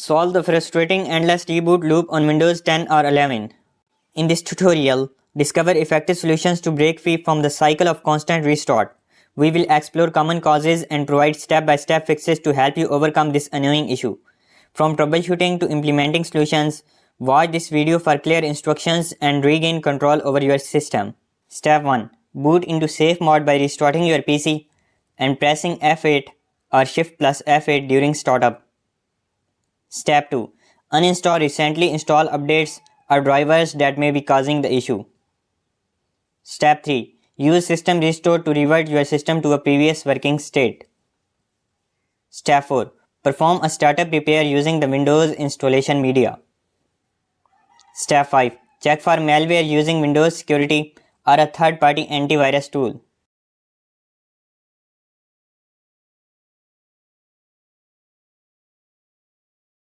Solve the frustrating endless reboot loop on Windows 10 or 11. In this tutorial, discover effective solutions to break free from the cycle of constant restart. We will explore common causes and provide step-by-step fixes to help you overcome this annoying issue. From troubleshooting to implementing solutions, watch this video for clear instructions and regain control over your system. Step 1. Boot into safe mode by restarting your PC and pressing F8 or Shift plus F8 during startup. Step 2. Uninstall recently installed updates or drivers that may be causing the issue. Step 3. Use System Restore to revert your system to a previous working state. Step 4. Perform a startup repair using the Windows installation media. Step 5. Check for malware using Windows Security or a third-party antivirus tool.